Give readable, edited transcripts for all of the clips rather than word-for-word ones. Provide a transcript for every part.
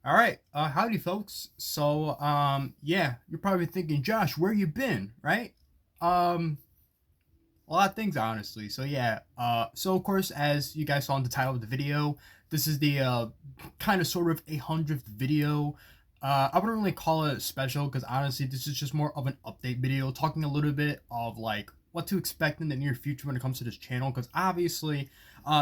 All right, howdy, folks. Yeah, you're probably thinking, Josh, where you been, right? Um, a lot of things, honestly. So of course, as you guys saw in the title of the video, this is the kind of sort of 100th video. I wouldn't really call it special because honestly, this is just more of an update video, talking a little bit of like what to expect in the near future when it comes to this channel. Because obviously,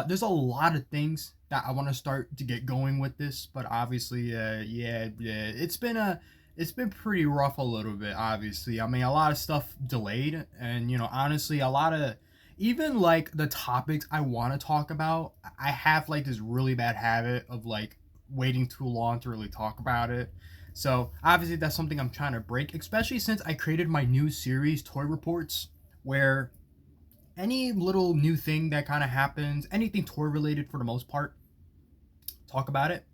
there's a lot of things that I want to start to get going with this, but obviously, yeah, it's been pretty rough a little bit. Obviously, I mean, a lot of stuff delayed, and honestly, a lot of even like the topics I want to talk about, I have like this really bad habit of like waiting too long to really talk about it. So obviously that's something I'm trying to break, especially since I created my new series, Toy Reports, where any little new thing that kind of happens, anything toy related for the most part, talk about it.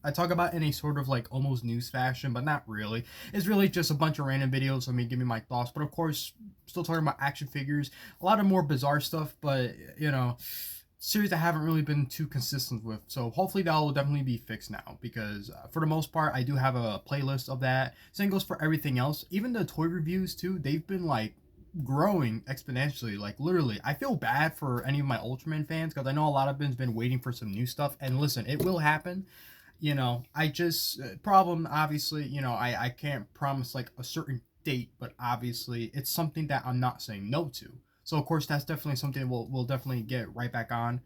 I talk about in a sort of like almost news fashion, but not really. It's really just a bunch of random videos of me giving my thoughts. But of course, still talking about action figures, a lot of more bizarre stuff, but series I haven't really been too consistent with. So hopefully that will definitely be fixed now because for the most part, I do have a playlist of that. Same goes for everything else. Even the toy reviews too, they've been like growing exponentially, like literally. I feel bad for any of my Ultraman fans because I know a lot of them's been waiting for some new stuff, and listen, it will happen. I just problem obviously, I can't promise like a certain date, but obviously it's something that I'm not saying no to. So of course that's definitely something we'll definitely get right back on.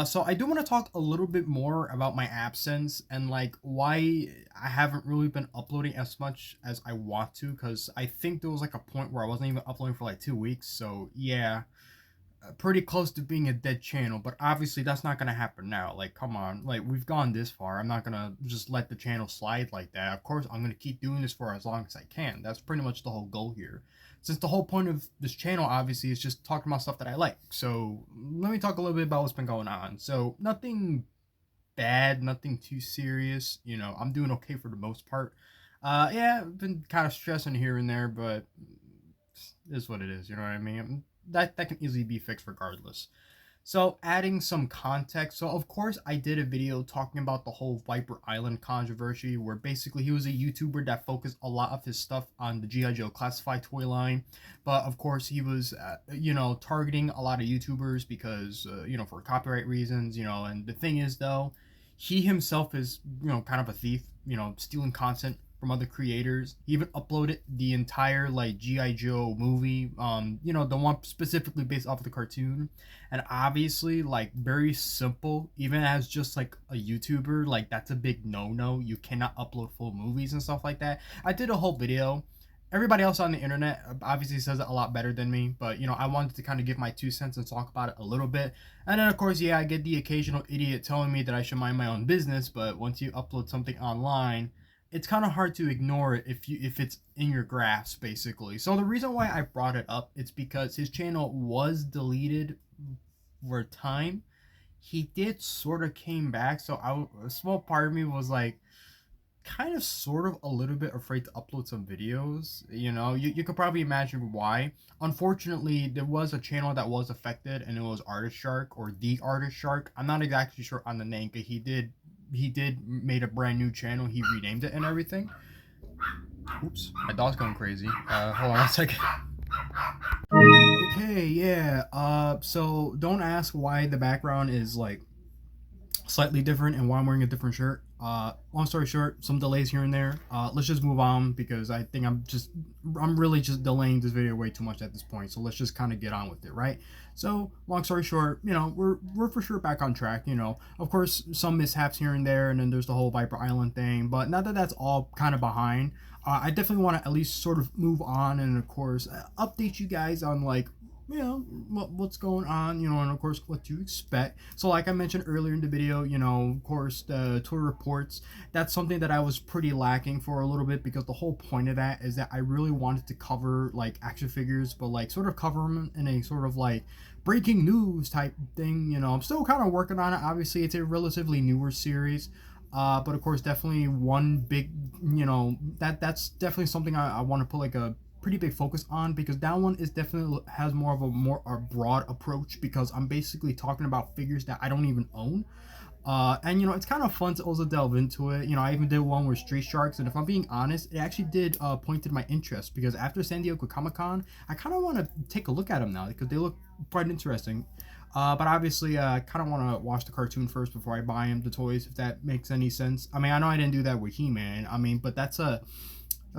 So I do want to talk a little bit more about my absence and like why I haven't really been uploading as much as I want to, because I think there was like a point where I wasn't even uploading for like 2 weeks. So yeah, pretty close to being a dead channel, but obviously that's not gonna happen now. Like, come on, like we've gone this far. I'm not gonna just let the channel slide like that. Of course, I'm gonna keep doing this for as long as I can. That's pretty much the whole goal here. Since the whole point of this channel, obviously, is just talking about stuff that I like. So let me talk a little bit about what's been going on. So nothing bad, nothing too serious. I'm doing okay for the most part. Yeah, I've been kind of stressing here and there, but it is what it is. You know what I mean? That can easily be fixed regardless. So adding some context. So of course I did a video talking about the whole Viper Island controversy, where basically he was a YouTuber that focused a lot of his stuff on the G.I. Joe classified toy line. But of course he was, targeting a lot of YouTubers because, for copyright reasons, and the thing is though, he himself is, kind of a thief, stealing content from other creators. He even uploaded the entire like G.I. Joe movie, the one specifically based off of the cartoon. And obviously, like, very simple, even as just like a YouTuber, like that's a big no-no. You cannot upload full movies and stuff like that. I did a whole video. Everybody else on the internet obviously says it a lot better than me, but I wanted to kind of give my 2 cents and talk about it a little bit. And then of course, yeah, I get the occasional idiot telling me that I should mind my own business, but once you upload something online, it's kind of hard to ignore it if it's in your grasp, basically. So the reason why I brought it up, it's because his channel was deleted for a time. He did sort of came back, so a small part of me was like kind of sort of a little bit afraid to upload some videos. You could probably imagine why. Unfortunately, there was a channel that was affected, and it was Artist Shark, or The Artist Shark. I'm not exactly sure on the name, but he did made a brand new channel. He renamed it and everything. Oops, my dog's going crazy. Hold on one second. Okay, yeah. So don't ask why the background is like slightly different and why I'm wearing a different shirt. Long story short, some delays here and there. Let's just move on because I think I'm really just delaying this video way too much at this point. So let's just kind of get on with it, right? So long story short, we're for sure back on track. Of course, some mishaps here and there, and then there's the whole Viper Island thing. But now that that's all kind of behind, I definitely want to at least sort of move on and of course update you guys on like what's going on, and of course what to expect. So like I mentioned earlier in the video, of course the tour reports, that's something that I was pretty lacking for a little bit, because the whole point of that is that I really wanted to cover like action figures, but like sort of cover them in a sort of like breaking news type thing. I'm still kind of working on it. Obviously it's a relatively newer series, but of course definitely one big, that's definitely something I want to put like a pretty big focus on, because that one is definitely has more of a broad approach, because I'm basically talking about figures that I don't even own. And it's kind of fun to also delve into it. I even did one with Street Sharks, and if I'm being honest, it actually did pointed my interest because after San Diego Comic Con, I kind of want to take a look at them now because they look quite interesting. But obviously, I kind of want to watch the cartoon first before I buy him the toys, if that makes any sense. I mean, I know I didn't do that with He-Man. I mean, but that's a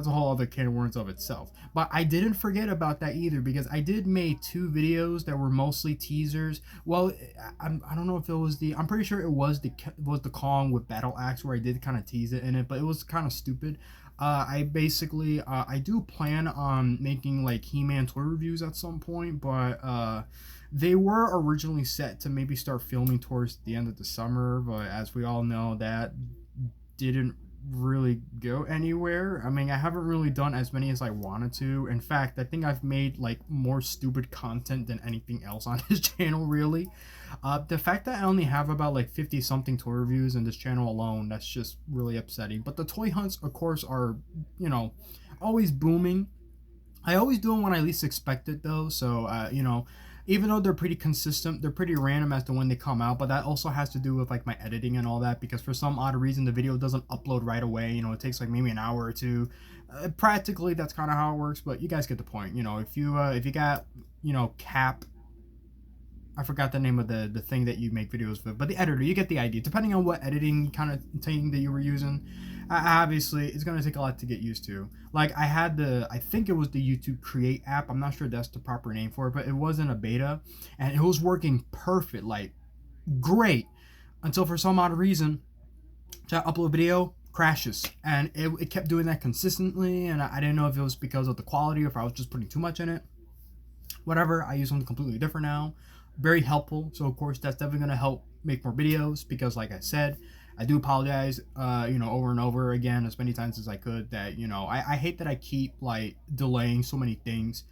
whole other can of worms of itself. But I didn't forget about that either because I did make two videos that were mostly teasers. Well, I don't know if it was I'm pretty sure it was the Kong with Battle Axe where I did kind of tease it in it, but it was kind of stupid. I basically I do plan on making like He-Man toy reviews at some point, but they were originally set to maybe start filming towards the end of the summer, but as we all know, that didn't really go anywhere. I mean, I haven't really done as many as I wanted to. In fact, I think I've made like more stupid content than anything else on this channel, really. The fact that I only have about like 50 something toy reviews in this channel alone, that's just really upsetting. But the toy hunts, of course, are, always booming. I always do them when I least expect it, though. So, even though they're pretty consistent, they're pretty random as to when they come out. But that also has to do with like my editing and all that, because for some odd reason the video doesn't upload right away. It takes like maybe an hour or two. Practically, that's kind of how it works. But you guys get the point. If you got Cap, I forgot the name of the thing that you make videos with, but the editor, you get the idea. Depending on what editing kind of thing that you were using, obviously it's gonna take a lot to get used to. Like I think it was the YouTube Create app. I'm not sure that's the proper name for it, but it was in a beta, and it was working perfect, like great, until for some odd reason, to upload video crashes, and it kept doing that consistently, and I didn't know if it was because of the quality or if I was just putting too much in it. Whatever, I use something completely different now. Very helpful. So of course that's definitely gonna help make more videos because like I said, I do apologize over and over again as many times as I could that I hate that I keep like delaying so many things.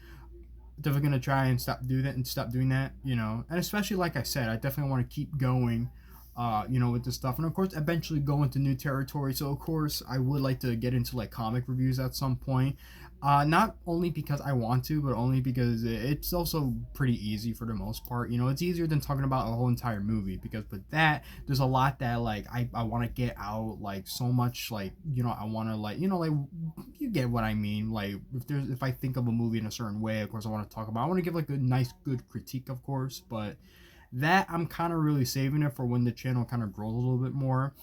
Definitely gonna try and stop doing that, and especially like I said, I definitely want to keep going with this stuff, and of course eventually go into new territory. So of course I would like to get into like comic reviews at some point, not only because I want to, but only because it's also pretty easy for the most part. It's easier than talking about a whole entire movie, because with that there's a lot that like I want to get out, like so much, like I want to like like you get what I mean. Like if I think of a movie in a certain way, of course I want to give like a nice good critique, of course, but that I'm kind of really saving it for when the channel kind of grows a little bit more.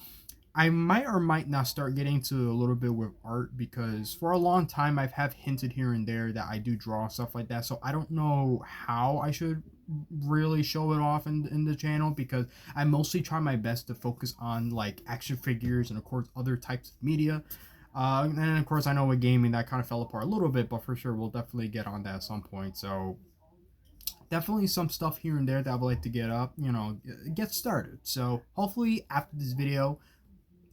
I might or might not start getting to a little bit with art, because for a long time I've have hinted here and there that I do draw stuff like that. So I don't know how I should really show it off in the channel, because I mostly try my best to focus on like action figures and of course other types of media. And of course I know with gaming that kind of fell apart a little bit, but for sure we'll definitely get on that at some point. So definitely some stuff here and there that I would like to get up, get started. So hopefully after this video,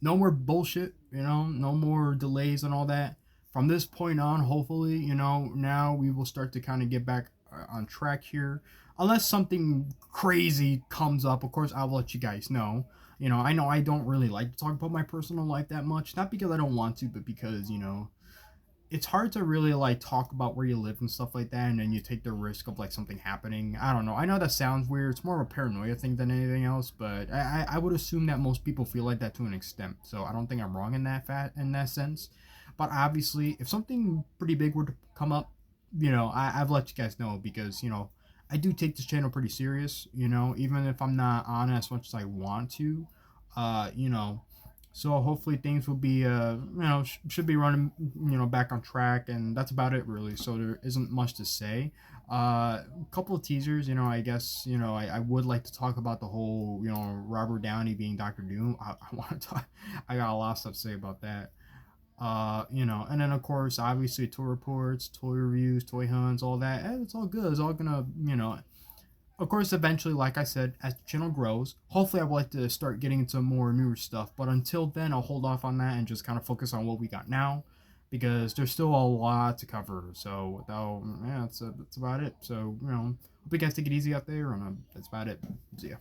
no more bullshit, no more delays and all that. From this point on, hopefully, now we will start to kind of get back on track here. Unless something crazy comes up, of course, I'll let you guys know. I know I don't really like to talk about my personal life that much. Not because I don't want to, but because, it's hard to really like talk about where you live and stuff like that, and then you take the risk of like something happening. I don't know. I know that sounds weird. It's more of a paranoia thing than anything else, but I would assume that most people feel like that to an extent. So I don't think I'm wrong in that sense. But obviously, if something pretty big were to come up, I've let you guys know, because I do take this channel pretty serious. Even if I'm not on as much as I want to, uh, you know so hopefully things will be should be running back on track, and that's about it really. So there isn't much to say. A couple of teasers, I guess I would like to talk about the whole Robert Downey being Doctor Doom. I want to talk. I got a lot of stuff to say about that. And then of course obviously toy reports, toy reviews, toy hunts, all that. It's all good. It's all gonna of course, eventually, like I said, as the channel grows, hopefully I would like to start getting into more newer stuff. But until then, I'll hold off on that and just kind of focus on what we got now, because there's still a lot to cover. So, yeah, that's about it. So, hope you guys take it easy out there, and that's about it. See ya.